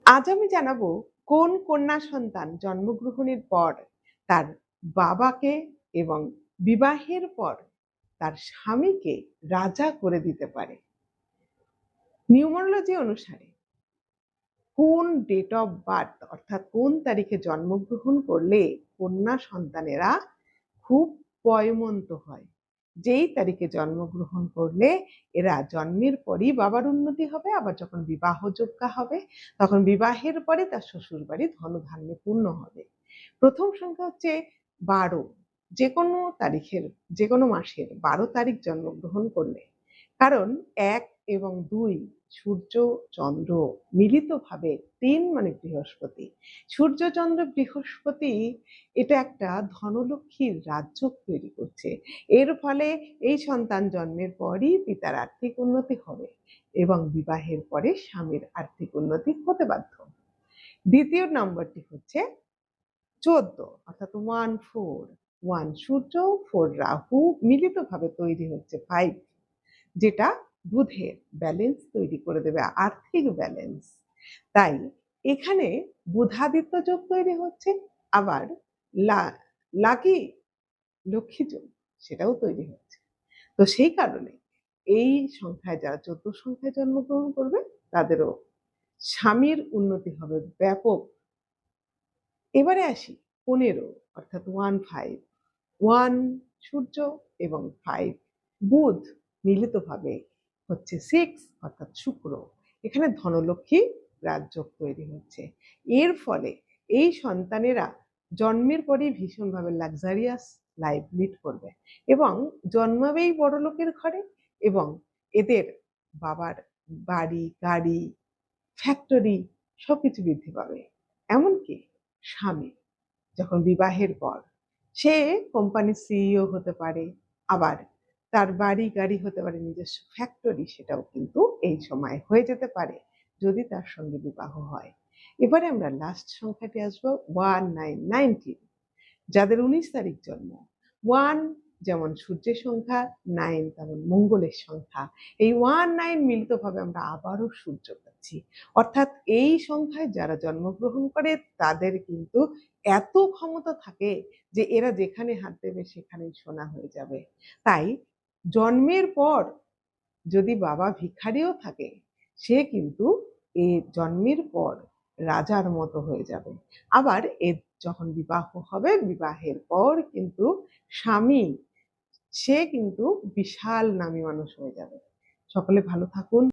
আজ আমি জানাবো কোন কন্যা সন্তান জন্মগ্রহণের পর তার বাবাকে এবং বিবাহের পর তার স্বামীকে রাজা করে দিতে পারে। নিউমারোলজি অনুসারে কোন ডেট অফ বার্থ অর্থাৎ কোন তারিখে জন্মগ্রহণ করলে কন্যা সন্তানেরা খুব পয়মন্ত হয়, যেই তারিখে জন্মগ্রহণ করলে এরা জন্মের পরই বাবার উন্নতি হবে, আবার যখন বিবাহযোগ্য হবে তখন বিবাহের পরে তার শ্বশুর বাড়ি ধনধান্যে পূর্ণ হবে। প্রথম সংখ্যা হচ্ছে 12। যে কোনো তারিখের, যে কোনো মাসের 12 তারিখ জন্মগ্রহণ করলে, কারণ 1 এবং 2 সূর্য চন্দ্র মিলিতভাবে 3 মানে বৃহস্পতি, সূর্য চন্দ্র বৃহস্পতি এটা একটা ধনলক্ষ্মীর রাজযোগ তৈরি করছে। এর ফলে এই সন্তান জন্মের পরই পিতার আর্থিক উন্নতি হবে এবং বিবাহের পরে স্বামীর আর্থিক উন্নতি হতে বাধ্য। দ্বিতীয় নম্বরটি হচ্ছে 14 অর্থাৎ 1 সূর্য 4 রাহু মিলিতভাবে তৈরি হচ্ছে 5, যেটা বুধের ব্যালেন্স তৈরি করে দেবে, আর্থিক ব্যালেন্স। তাই এখানে বুধাদিত্য যোগ তৈরি হচ্ছে, আবার লাকি লক্ষ্মী যোগ সেটাও তৈরি হচ্ছে। তো সেই কারণে এই সংখ্যায় যারা 14 সংখ্যায় জন্মগ্রহণ করবে তাদেরও স্বামীর উন্নতি হবে ব্যাপক। এবারে আসি 15 অর্থাৎ 1 সূর্য এবং 5 বুধ মিলিতভাবে হচ্ছে 6 অর্থাৎ শুক্র। এখানে ধনলক্ষ্মী রাজযোগ তৈরি হচ্ছে। এর ফলে এই সন্তানেরা জন্মের পরেই ভীষণভাবে লাক্সারিয়াস লাইফ লিড করবে এবং জন্মাবেই বড়লোকের ঘরে, এবং এদের বাবার বাড়ি গাড়ি ফ্যাক্টরি সবকিছু বৃদ্ধি পাবে। এমনকি স্বামী যখন বিবাহের পর সে কোম্পানির সিইও হতে পারে, আবার তার বাড়ি গাড়ি হতে পারে, নিজস্ব ফ্যাক্টরি, সেটাও কিন্তু এই সময় হয়ে যেতে পারে যদি তার সঙ্গে বিবাহ হয়। এবারে আমরা লাস্ট সংখ্যাটি আসবো 19 যাদের 19 তারিখ জন্ম। 1 যেমন সূর্যের সংখ্যা, 9 তেমন মঙ্গলের সংখ্যা। এই 19 মিলিতভাবে আমরা আবারও সূর্য পাচ্ছি। অর্থাৎ এই সংখ্যায় যারা জন্মগ্রহণ করে তাদের কিন্তু এত ক্ষমতা থাকে যে এরা যেখানে হাত দেবে সেখানেই সোনা হয়ে যাবে। তাই জন্মের পর যদি বাবা ভিখারিও থাকে সে কিন্তু এই জন্মের পর রাজার মতো হয়ে যাবে। আবার এর যখন বিবাহ হবে, বিবাহের পর কিন্তু স্বামী সে কিন্তু বিশাল নামী মানুষ হয়ে যাবে। সকলে ভালো থাকুন।